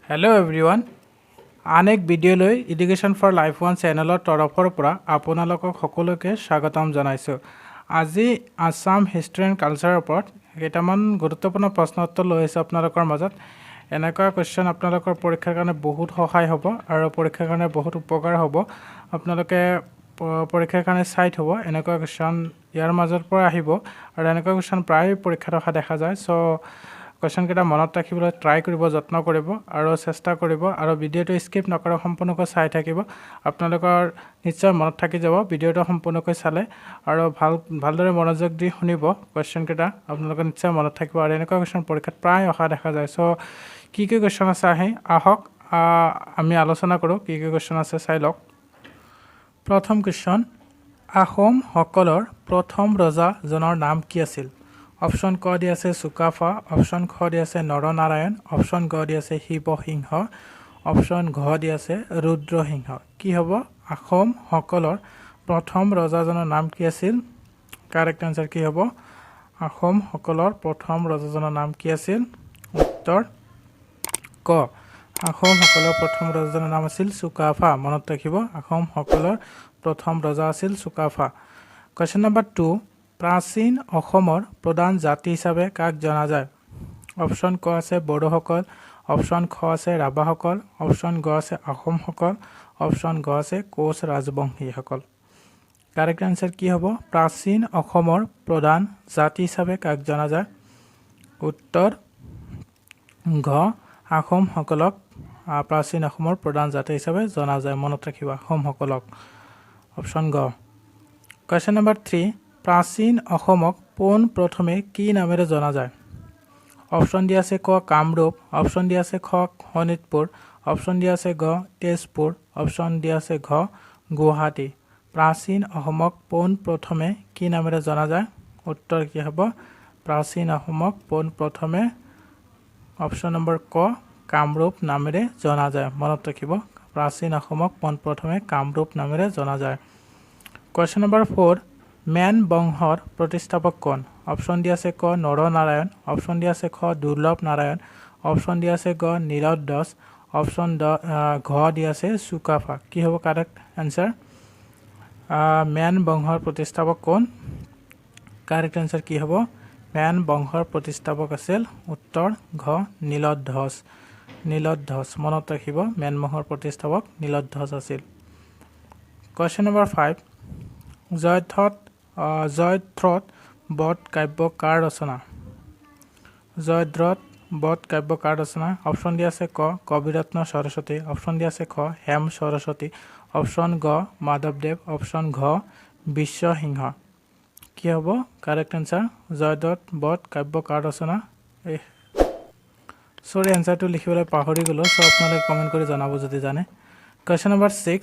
Hello everyone. আন এক ভিডিঅ'লৈ education for life one চেনেলৰ তৰফৰ পৰা আপোনালোকক সকলোকে স্বাগতম জনাইছোঁ। আজি আসাম হিষ্ট্ৰী এণ্ড কালচাৰৰ ওপৰত কেইটামান গুৰুত্বপূৰ্ণ প্ৰশ্ন উত্তৰ লৈ আহিছোঁ আপোনালোকৰ মাজত। এনেকুৱা কুৱেশ্যন আপোনালোকৰ পৰীক্ষাৰ কাৰণে বহুত সহায় হ'ব আৰু পৰীক্ষাৰ কাৰণে বহুত উপকাৰ হ'ব। আপোনালোকে পৰীক্ষাৰ কাৰণে চাই থ'ব, এনেকুৱা কুৱেশ্যন ইয়াৰ মাজৰ পৰা আহিব আৰু এনেকুৱা কুৱেশ্যন প্ৰায় পৰীক্ষাত অহা দেখা যায়। চ' কুৱেশ্যনকেইটা মনত ৰাখিবলৈ ট্ৰাই কৰিব, যত্ন কৰিব আৰু চেষ্টা কৰিব আৰু ভিডিঅ'টো স্কিপ নকৰা সম্পূৰ্ণকৈ চাই থাকিব। আপোনালোকৰ নিশ্চয় মনত থাকি যাব ভিডিঅ'টো সম্পূৰ্ণকৈ চালে আৰু ভালদৰে মনোযোগ দি শুনিব। কুৱেশ্যনকেইটা আপোনালোকৰ নিশ্চয় মনত থাকিব আৰু এনেকুৱা কুৱেশ্যন পৰীক্ষাত প্ৰায় অহা দেখা যায়। চ' কি কুৱেশ্যন আছে আহক আমি আলোচনা কৰোঁ। কি কুৱেশ্যন আছে চাই লওক। প্ৰথম কুৱেশ্যন, আহোমসকলৰ প্ৰথম ৰজাজনৰ নাম কি আছিল? অপশ্যন ক দি আছে চুকাফা, অপশ্যন খ দি আছে নৰনাৰায়ণ, অপশ্যন গ দি আছে শিৱসিংহ, অপশ্যন ঘ দি আছে ৰুদ্ৰসিংহ। কি হ'ব? আহোমসকলৰ প্ৰথম ৰজাজনৰ নাম কি আছিল? কাৰেক্ট আনচাৰ কি হ'ব? আহোমসকলৰ প্ৰথম ৰজাজনৰ নাম কি আছিল? উত্তৰ ক। আহোমসকলৰ প্ৰথম ৰজাজনৰ নাম আছিল চুকাফা। মনত ৰাখিব, আহোমসকলৰ প্ৰথম ৰজা আছিল চুকাফা। কুৱেশ্যন নম্বৰ 2, প্ৰাচীন অসমৰ প্ৰধান জাতি হিচাপে কাক জনা যায়? অপশ্যন ক আছে বড়োসকল, অপশ্যন খ আছে ৰাভাসকল, অপশ্যন গ আছে আহোমসকল, অপশ্যন ঘ আছে কোচ ৰাজবংশীসকল। কাৰেক্ট আনচাৰ কি হ'ব? প্ৰাচীন অসমৰ প্ৰধান জাতি হিচাপে কাক জনা যায়? উত্তৰ ঘ, আহোমসকলক প্ৰাচীন অসমৰ প্ৰধান জাতি হিচাপে জনা যায়। মনত ৰাখিব, আহোমসকলক। অপশ্যন গ। কুৱেশ্যন নম্বৰ 3, প্ৰাচীন অসমক পোনপ্ৰথমে কি নামেৰে জনা যায়? অপশ্যন দি আছে ক কামৰূপ, অপশ্যন দি আছে খ শোণিতপুৰ, অপশ্যন দি আছে গ তেজপুৰ, অপশ্যন দি আছে ঘ গুৱাহাটী। প্ৰাচীন অসমক পোনপ্ৰথমে কি নামেৰে জনা যায়? উত্তৰ কি হ'ব? প্ৰাচীন অসমক পোনপ্ৰথমে অপশ্যন নম্বৰ ক কামৰূপ নামেৰে জনা যায়। মনত ৰাখিব, প্ৰাচীন অসমক পোনপ্ৰথমে কামৰূপ নামেৰে জনা যায়। কুৱেশ্যন নম্বৰ 4, মেন বংশৰ প্ৰতিষ্ঠাপক কোন? অপশ্যন দি আছে ক নৰনাৰায়ণ, অপশ্যন দি আছে খ দুৰ্লভ নাৰায়ণ, অপশ্যন দি আছে গ নীলধ্বজ, অপশ্যন ঘ দি আছে চুকাফা। কি হ'ব কাৰেক্ট এনচাৰ? মেন বংশৰ প্ৰতিষ্ঠাপক কোন? কাৰেক্ট এনচাৰ কি হ'ব? মেন বংশৰ প্ৰতিষ্ঠাপক আছিল উত্তৰ ঘ নীলধ্বজ। নীলধ্বজ মনত ৰাখিব, মেন বংশৰ প্ৰতিষ্ঠাপক নীলধ্বজ আছিল। কুৱেশ্যন নম্বৰ 5, জয়ধ্ৰত বধ কাব্য কাৰ ৰচনা? জয়ধ্ৰত বধ কাব্য কাৰ ৰচনা? অপশ্যন দি আছে ক কবিৰত্ন সৰস্বতী, অপশ্যন দি আছে খ হেম সৰস্বতী, অপশ্যন গ মাধৱদেৱ, অপশ্যন ঘ বিশ্বসিংহ। কি হ'ব কাৰেক্ট এনচাৰ? জয়ধ্ৰত বধ কাব্য কাৰ ৰচনা? চৰি, এনচাৰটো লিখিবলৈ পাহৰি গ'লোঁ। চ' আপোনালোকে কমেণ্ট কৰি জনাব যদি জানে। কুৱেশ্যন নম্বৰ 6,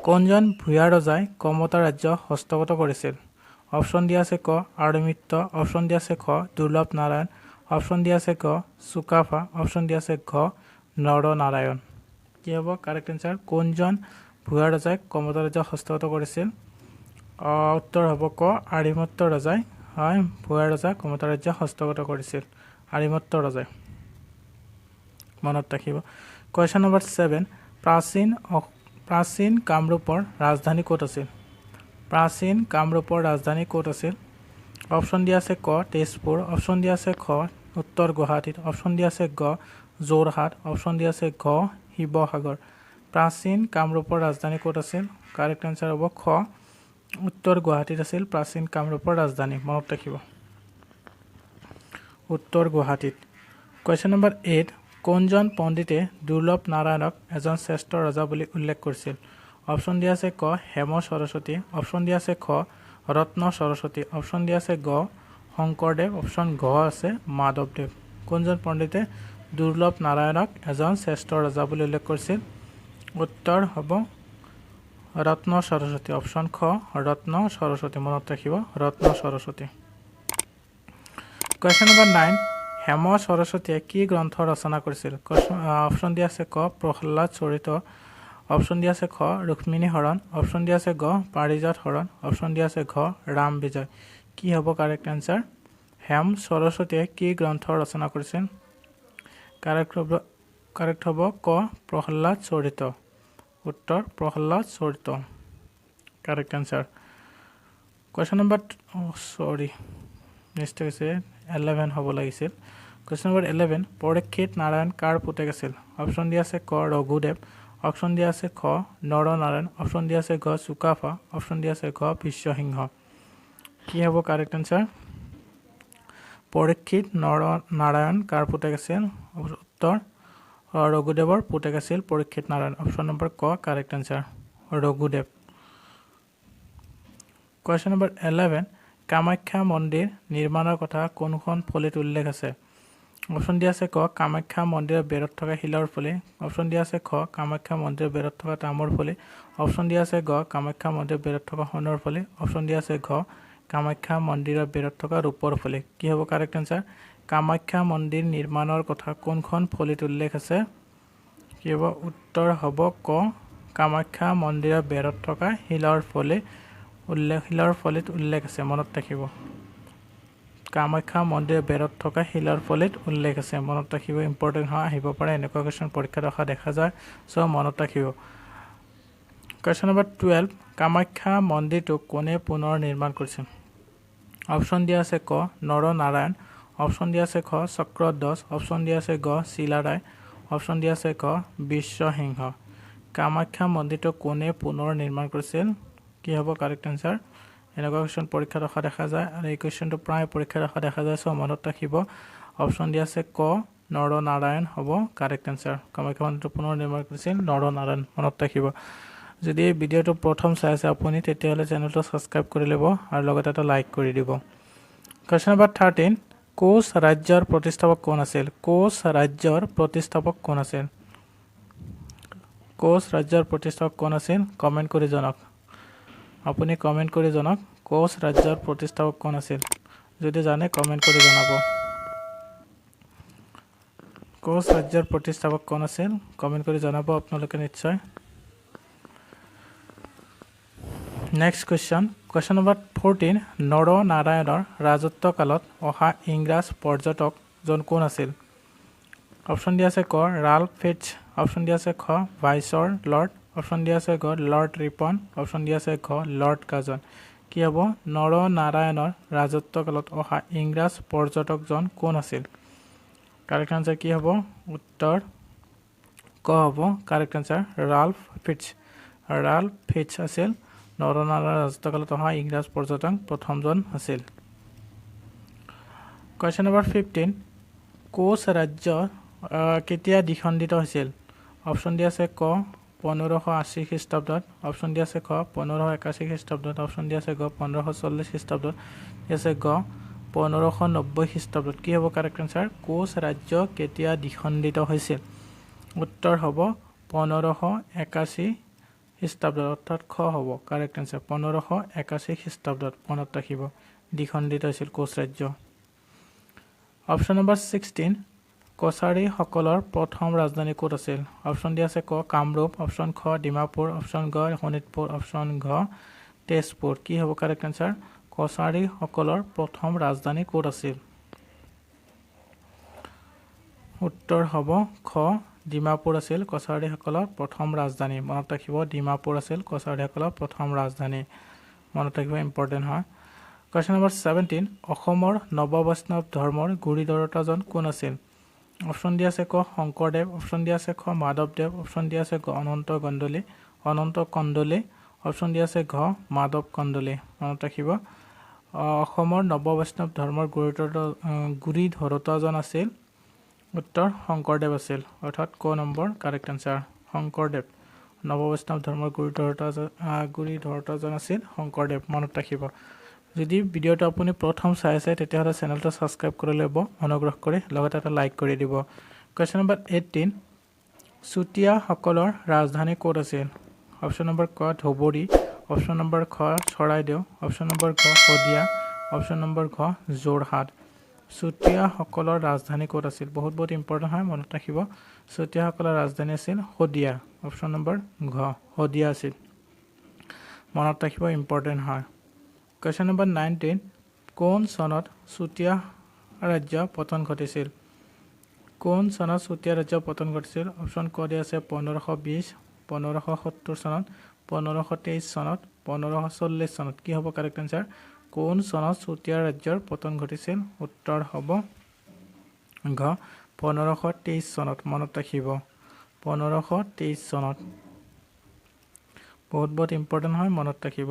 কোনজন ভূঞা ৰজাই কমতা ৰাজ্য হস্তগত কৰিছিল? অপশ্যন দি আছে ক আৰমিত্য, অপশ্যন দি আছে খ দুৰ্লভ নাৰায়ণ, অপশ্যন দি আছে ক চুকাফা, অপশ্যন দি আছে ঘ নৰনাৰায়ণ। কি হ'ব কাৰেক্ট এনচাৰ? কোনজন ভূঞা ৰজাই কমতা ৰাজ্য হস্তগত কৰিছিল? উত্তৰ হ'ব ক আৰিমত্ত ৰজাই ভূঞা ৰজাই কমতা ৰাজ্য হস্তগত কৰিছিল। আৰিমত্ত ৰজাই। মনত ৰাখিব। কুৱেশ্যন নম্বৰ 7, প্ৰাচীন কামৰূপৰ ৰাজধানী ক'ত আছিল? প্ৰাচীন কামৰূপৰ ৰাজধানী ক'ত আছিল? অপশ্যন দি আছে ক তেজপুৰ, অপশ্যন দি আছে খ উত্তৰ গুৱাহাটীত, অপশ্যন দি আছে গ যোৰহাট, অপশ্যন দি আছে ঘ শিৱসাগৰ। প্ৰাচীন কামৰূপৰ ৰাজধানী ক'ত আছিল? কাৰেক্ট এনচাৰ হ'ব খ উত্তৰ গুৱাহাটীত আছিল প্ৰাচীন কামৰূপৰ ৰাজধানী। মনত ৰাখিব, উত্তৰ গুৱাহাটীত। কুৱেশ্যন নম্বৰ 8, কোনজন পণ্ডিতে দুৰ্লভ নাৰায়ণক এজন শ্ৰেষ্ঠ ৰজা বুলি উল্লেখ কৰিছিল? অপশ্যন দি আছে ক হেম সৰস্বতী, অপশ্যন দি আছে খ ৰত্ন সৰস্বতী, অপশ্যন দি আছে গ শংকৰদেৱ, অপশ্যন ঘ আছে মাধৱদেৱ। কোনজন পণ্ডিতে দুৰ্লভ নাৰায়ণক এজন শ্ৰেষ্ঠ ৰজা বুলি উল্লেখ কৰিছিল? উত্তৰ হ'ব ৰত্ন সৰস্বতী। অপশ্যন খ ৰত্ন সৰস্বতী। মনত ৰাখিব, ৰত্ন সৰস্বতী। কুৱেশ্যন নম্বৰ 9, হেম সৰস্বতীয়ে কি গ্ৰন্থ ৰচনা কৰিছিল? অপশ্যন দি আছে ক প্ৰহ্লাদ চৰিত, অপশ্যন দি আছে খ ৰুক্মিণী হৰণ, অপশ্যন দি আছে গ পাৰিজাত হৰণ, অপশ্যন দি আছে ঘ ৰাম বিজয়। কি হ'ব কাৰেক্ট এনচাৰ? হেম সৰস্বতীয়ে কি গ্ৰন্থ ৰচনা কৰিছিল? কাৰেক্ট কাৰেক্ট হ'ব ক প্ৰহ্লাদ চৰিত উত্তৰ প্ৰহ্লাদ চৰিত correct answer question number mistake আছে 11 হ'ব লাগিছিল কোৱেশ্চন নম্বৰ 11 পৰীক্ষিত নাৰায়ণ কাৰ পুতেক আছিল অপচন দিয়া আছে ক ৰঘুদেৱ অপচন দিয়া আছে খ নৰনাৰায়ণ অপচন দিয়া আছে ঘ চুকাফা অপচন দিয়া আছে ঘ বিশ্বসিংহ কি হ'ব কাৰেক্ট আনসাৰ পৰীক্ষিত নৰনাৰায়ণ কাৰ পুতেক আছিল উত্তৰ ৰঘুদেৱৰ পুতেক আছিল পৰীক্ষিত নাৰায়ণ অপচন নম্বৰ ক correct answer Raghudev question number 11 Kamakhya মন্দিৰ নিৰ্মাণৰ কথা কোনখন ফলিত উল্লেখ আছে অপচন দিয়া আছে ক কামাখ্যা মন্দিৰৰ বেৰত থকা শিলৰ ফলি অপচন দিয়া আছে খ কামাখ্যা মন্দিৰৰ বেৰত থকা তামৰ ফলি অপচন দিয়া আছে গ কামাখ্যা মন্দিৰৰ বেৰত থকা সোণৰ ফলি অপচন দিয়া আছে ঘ কামাখ্যা মন্দিৰৰ বেৰত থকা ৰূপৰ ফলি কি হ'ব কাৰেক্ট আনসাৰ কামাখ্যা মন্দিৰ নিৰ্মাণৰ কথা কোনখন ফলিত উল্লেখ আছে কি হ'ব উত্তৰ হ'ব ক কামাখ্যা মন্দিৰৰ বেৰত থকা শিলৰ ফলিত উল্লেখ আছে মনত ৰাখিব কামাখ্যা মন্দিৰৰ বেৰত থকা শিলৰ ফলিত উল্লেখ আছে মনত ৰাখিব ইম্পৰ্টেণ্ট হয় আহিব পাৰে এনেকুৱা কোৱেশ্চন পৰীক্ষাত অহা দেখা যায় সো মনত ৰাখিব কোৱেশ্চন নম্বৰ 12 কামাখ্যা মন্দিৰটো কোনে পুনৰ নিৰ্মাণ কৰিছিল অপচন দিয়া আছে ক নৰনাৰায়ণ অপচন দিয়া আছে খ চক্ৰধ্বজ অপচন দিয়া আছে গ চিলাৰায় অপচন দিয়া আছে ক বিশ্বসিংহ কামাখ্যা মন্দিৰটো কোনে পুনৰ নিৰ্মাণ কৰিছিল কি হ'ব কাৰেক্ট আনসাৰ এনেকুৱা কোৱেশ্চন পৰীক্ষাত অহা দেখা যায় আৰু এই কোৱেশ্চনটো প্ৰায় পৰীক্ষাত অহা দেখা যায় সো মনত ৰাখিব অপচন দিয়া আছে ক নৰনাৰায়ণ হ'ব কাৰেক্ট আনসাৰ কামাখ্যা মন্দিৰটো পুনৰ নিৰ্মাণ কৰিছিল নৰনাৰায়ণ মনত ৰাখিব যদি এই ভিডিঅ'টো প্ৰথম চাই আছে আপুনি তেতিয়াহ'লে চেনেলটো ছাবস্ক্ৰাইব কৰি ল'ব আৰু লগতে এটা লাইক কৰি দিব কোৱেশ্চন নম্বৰ 13 কোচ ৰাজ্যৰ প্ৰতিষ্ঠাপক কোন আছিল কোচ ৰাজ্যৰ প্ৰতিষ্ঠাপক কোন আছিল কোচ ৰাজ্যৰ প্ৰতিষ্ঠাপক কোন আছিল কমেন্ট কৰি জনাওক আপুনি কমেন্ট কৰি জনাওক কোচ ৰাজ্যৰ প্ৰতিষ্ঠাপক কোন আছিল যদি জানে কমেন্ট কৰি জনাব কোচ ৰাজ্যৰ প্ৰতিষ্ঠাপক কোন আছিল কমেন্ট কৰি জনাব আপোনালোকে নিশ্চয় নেক্সট কোৱেশ্চন নম্বৰ 14 নৰনাৰায়ণৰ ৰাজত্ব কালত অহা ইংৰাজ পৰ্যটক জন কোন আছিল অপচন দিয়া আছে ক ৰাল্ফ ফিটজ অপচন দিয়া আছে খ ভাইচৰ লৰ্ড অপচন দিয়া আছে গ লৰ্ড ৰিপন অপচন দিয়া আছে ঘ লৰ্ড কাজন কি হ'ব নৰনাৰায়ণৰ ৰাজত্ব কালত অহা ইংৰাজ পৰ্যটকজন কোন আছিল কাৰেক্ট আনসাৰ কি হ'ব উত্তৰ ক হ'ব কাৰেক্ট আনসাৰ ৰাল্ফ ফিটজ আছিল নৰনাৰায়ণৰ ৰাজত্ব কালত অহা ইংৰাজ পৰ্যটক প্ৰথমজন আছিল কোৱেশ্চন নম্বৰ 15 কোচ ৰাজ্য কেতিয়া দ্বিখণ্ডিত হৈছিল অপচন দিয়া আছে ক 1580 খ্ৰীষ্টাব্দত অপচন দিয়া আছে খ 1581 খ্ৰীষ্টাব্দত অপচন দিয়া আছে গ 1540 খ্ৰীষ্টাব্দত আছে গ 1590 খ্ৰীষ্টাব্দত কি হ'ব কাৰেক্ট আনসাৰ কোচ ৰাজ্য কেতিয়া দ্বিখণ্ডিত হৈছিল উত্তৰ হ'ব 1581 খ্ৰীষ্টাব্দত অৰ্থাৎ খ হ'ব কাৰেক্ট আনসাৰ 1581 খ্ৰীষ্টাব্দত মনত ৰাখিব দ্বিখণ্ডিত হৈছিল কোচ ৰাজ্য অপচন নম্বৰ 16 কছাৰী সকলৰ প্ৰথম ৰাজধানী ক'ত আছিল অপচন দিয়া আছে ক কামৰূপ অপচন খ ডিমাপুৰ অপচন গ শোণিতপুৰ অপচন ঘ তেজপুৰ কি হ'ব কাৰেক্ট আনসাৰ কছাৰী সকলৰ প্ৰথম ৰাজধানী ক'ত আছিল উত্তৰ হ'ব খ ডিমাপুৰ আছিল কছাৰী সকলৰ প্ৰথম ৰাজধানী মনত ৰাখিব ডিমাপুৰ আছিল কছাৰী সকলৰ প্ৰথম ৰাজধানী মনত ৰাখিব ইম্পৰ্টেণ্ট হয় কোৱেশ্চন নম্বৰ 17 অসমৰ নৱবৈষ্ণৱ ধৰ্মৰ গুৰিধৰোতাজন কোন আছিল অপচন দিয়া আছে ক শংকৰদেৱ অপচন দিয়া আছে খ মাধৱদেৱ অপচন দিয়া আছে গ অনন্ত কণ্ডলী অপচন দিয়া আছে ঘ মাধৱ কণ্ডলী মনত ৰাখিব অসমৰ নৱবৈষ্ণৱ ধৰ্মৰ গুৰিধৰোতাজন আছিল উত্তৰ শংকৰদেৱ আছিল অৰ্থাৎ ক নম্বৰ কাৰেক্ট আনসাৰ শংকৰদেৱ নৱবৈষ্ণৱ ধৰ্মৰ গুৰিধৰোতাজন আছিল শংকৰদেৱ মনত ৰাখিব যদি ভিডিঅ'টো আপুনি প্ৰথম চাই আছে তেতিয়াহ'লে চেনেলটো ছাবস্ক্ৰাইব কৰি ল'ব অনুগ্ৰহ কৰি লগতে এটা লাইক কৰি দিব কোৱেশ্চন নম্বৰ 18 চুতীয়াসকলৰ ৰাজধানী ক'ত আছিল অপচন নম্বৰ ক ধুবুৰী অপচন নম্বৰ খ চৰাইদেউ অপচন নম্বৰ ঘ শদিয়া অপচন নম্বৰ ঘ যোৰহাট চুতীয়াসকলৰ ৰাজধানী ক'ত আছিল বহুত ইম্পৰ্টেণ্ট হয় মনত ৰাখিব চুতীয়াসকলৰ ৰাজধানী আছিল শদিয়া অপচন নম্বৰ ঘ শদিয়া আছিল মনত ৰাখিব ইম্পৰ্টেণ্ট হয় কোৱেশ্চন নম্বৰ 19 কোন চনত চুতীয়া ৰাজ্য পতন ঘটিছিল কোন চনত চুতীয়া ৰাজ্য পতন ঘটিছিল অপশ্যন ক দিয়া আছে 1520 1570 চনত 1523 চনত 1540 চনত কি হ'ব কাৰেক্ট আনসাৰ কোন চনত চুতীয়া ৰাজ্যৰ পতন ঘটিছিল উত্তৰ হ'ব ঘ 1523 চনত মনত ৰাখিব 1523 চনত বহুত ইম্পৰ্টেন্ট হয় মনত ৰাখিব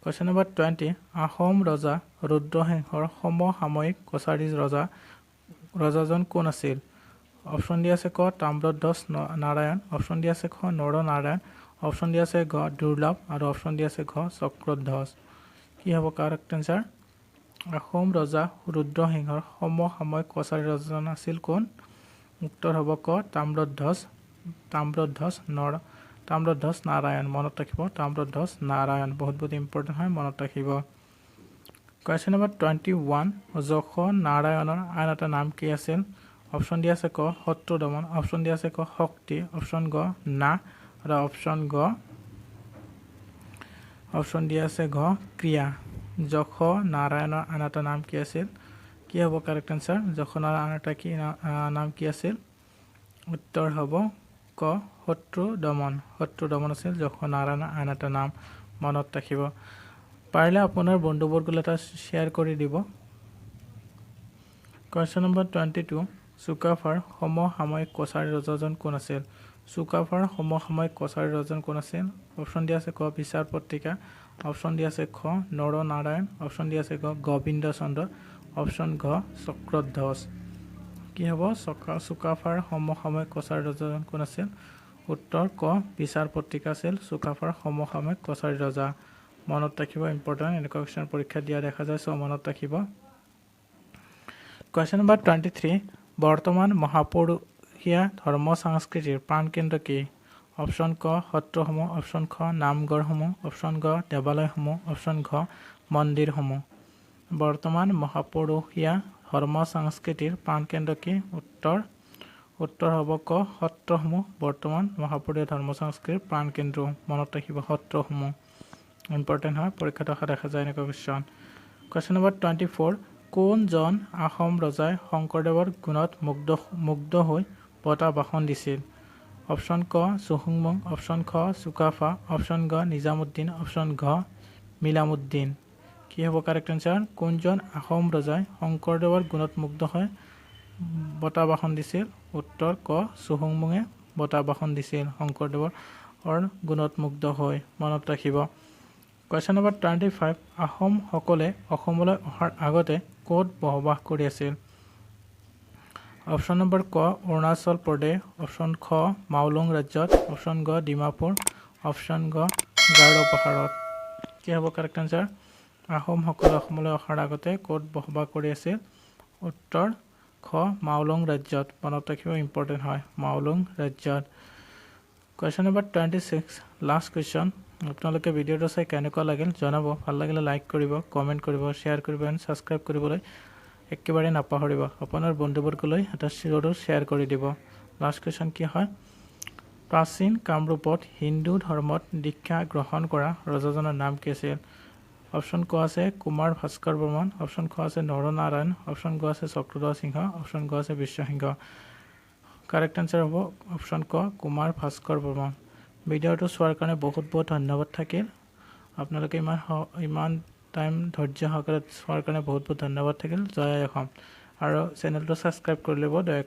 কোৱেশ্চন নম্বৰ 20 আহোম ৰজা ৰুদ্ৰসিংহৰ সমসাময়িক কছাৰী ৰজাজন কোন আছিল অপশ্যন দি আছে ক তাম্ৰধ্বজ নাৰায়ণ অপশ্যন দি আছে খ নৰনাৰায়ণ অপশ্যন দি আছে ঘ দুৰ্লভ আৰু অপশ্যন দি আছে ঘ চক্ৰধ্বজ কি হ'ব কাৰেক্ট আনসাৰ আহোম ৰজা ৰুদ্ৰসিংহৰ সমসাময়িক কছাৰী ৰজাজন আছিল কোন উত্তৰ হ'ব ক তাম্ৰধ্বজ নাৰায়ণ মনত ৰাখিব তাম্ৰধ্বজ নাৰায়ণ বহুত ইম্পৰ্টেন্ট হয় মনত ৰাখিব কোৱেশ্চন নম্বৰ 21 যশ নাৰায়ণৰ আন এটা নাম কি আছিল অপশ্যন দি আছে ক শত্ৰু দমন অপশ্যন দি আছে ক শক্তি অপশ্যন গ না আৰু অপশ্যন দি আছে ঘ ক্ৰিয়া যশ নাৰায়ণৰ আন এটা নাম কি আছিল কি হ'ব কাৰেক্ট আনসাৰ যশ নাৰায়ণৰ আন এটা নাম কি আছিল উত্তৰ হ'ব ক শত্ৰু দমন আছিল যশ নাৰায়ণৰ আন এটা নাম মনত ৰাখিব পাৰিলে আপোনাৰ বন্ধুবৰ্গলৈ এটা শ্বেয়াৰ কৰি দিব কোৱেশ্চন নম্বৰ 22 চুকাফাৰ সমসাময়িক কছাৰী ৰজাজন কোন আছিল চুকাফাৰ সমসাময়িক কছাৰী ৰজাজন কোন আছিল অপশ্যন দি আছে ক বিচাৰপত্ৰিকা অপশ্যন দি আছে খ নৰনাৰায়ণ অপশ্যন দি আছে গ গোবিন্দ চন্দ্ৰ অপশ্যন ঘ চক্ৰধ্বজ কি হ'ব চুকাফাৰ সমসাময়িক কছাৰী ৰজাজন কোন আছিল উত্তৰ ক বিচাৰপত্ৰিকা আছিল চুকাফাৰ সমসাময়িক কছাৰী ৰজা মনত ৰাখিব ইম্পৰ্টেন্ট এনেকুৱা কোৱেশ্চন পৰীক্ষা দিয়া দেখা যায় সো মনত ৰাখিব কোৱেশ্চন নম্বৰ 23 বৰ্তমান মহাপুৰুষীয়া ধৰ্ম সংস্কৃতিৰ প্ৰাণকেন্দ্ৰ কি অপশ্যন ক সত্ৰসমূহ অপশ্যন খ নামঘৰসমূহ অপশ্যন গ দেৱালয়সমূহ অপশ্যন ঘ মন্দিৰসমূহ বৰ্তমান মহাপুৰুষীয়া ধৰ্ম সংস্কৃতিৰ প্ৰাণকেন্দ্ৰ কি উত্তৰ হ'ব ক সত্ৰসমূহ বৰ্তমান মহাপুৰুষীয়া ধৰ্ম সংস্কৃতিৰ প্ৰাণকেন্দ্ৰ মনত ৰাখিব সত্ৰসমূহ ইম্পৰ্টেন্ট হয় পৰীক্ষাত অহা দেখা যায় এনেকুৱা কোৱেশ্চন নম্বৰ 24 কোনজন আহোম ৰজাই শংকৰদেৱৰ গুণত মুগ্ধ হৈ বঁটা ভাষণ দিছিল অপশ্যন ক চুহুংমুং অপশ্যন খ চুকাফা অপশ্যন গ নিজামুদ্দিন অপশ্যন ঘ মিলামুদ্দিন কি হ'ব কাৰেক্ট আনসাৰ কোনজন আহোম ৰজাই শংকৰদেৱৰ গুণত মুগ্ধ হৈ বঁটা ভাষণ দিছিল উত্তৰ ক চুহুংমুঙে বঁটা ভাষণ দিছিল শংকৰদেৱৰ গুণত মুগ্ধ হৈ মনত ৰাখিব কোৱেশ্চন নম্বৰ 25 আহোম সকলে অসমলৈ অহাৰ আগতে ক'ত বসবাস কৰি আছিল অপশ্যন নম্বৰ ক অৰুণাচল প্ৰদেশ অপশ্যন খ মাওলুং ৰাজ্যত অপশ্যন গ ডিমাপুৰ অপশ্যন গ গাৰো পাহাৰত কি হ'ব কাৰেক্ট আনসাৰ আহোম সকলে অসমলৈ অহাৰ আগতে ক'ত বসবাস কৰি আছিল উত্তৰ খ মাওলুং ৰাজ্যত মনত ৰাখিব ইম্পৰ্টেন্ট হয় মাওলুং ৰাজ্যত কোৱেশ্চন নম্বৰ 26 লাষ্ট কোৱেশ্চন আপোনালোকে ভিডিঅ'টো চাই কেনেকুৱা লাগিল জনাব ভাল লাগিলে লাইক কৰিব কমেন্ট কৰিব শ্বেয়াৰ কৰিব আৰু সাবস্ক্ৰাইব কৰিবলৈ একেবাৰে নাপাহৰিব আপোনাৰ বন্ধুবৰ্গলৈ এটা শ্বেয়াৰ কৰি দিব লাষ্ট কোৱেশ্চন কি হয় প্ৰাচীন কামৰূপত হিন্দু ধৰ্মত দীক্ষা গ্ৰহণ কৰা ৰজাজনৰ নাম কি আছিল অপশ্যন ক আছে কুমাৰ ভাস্কৰ বৰ্মন অপশ্যন খ আছে নৰনাৰায়ণ অপশ্যন গ আছে চক্ৰধ্বজ সিংহ অপশ্যন গ আছে বিশ্বসিংহ কাৰেক্ট আনসাৰ হ'ব অপশ্যন ক কুমাৰ ভাস্কৰ বৰ্মন ভিডিঅ'টো চোৱাৰ কাৰণে বহুত ধন্যবাদ থাকিল আপোনালোকে ইমান টাইম ধৈৰ্য সহকাৰে চোৱাৰ কাৰণে বহুত ধন্যবাদ থাকিল জয় অসম আৰু চেনেলটো সাবস্ক্ৰাইব কৰি ল'ব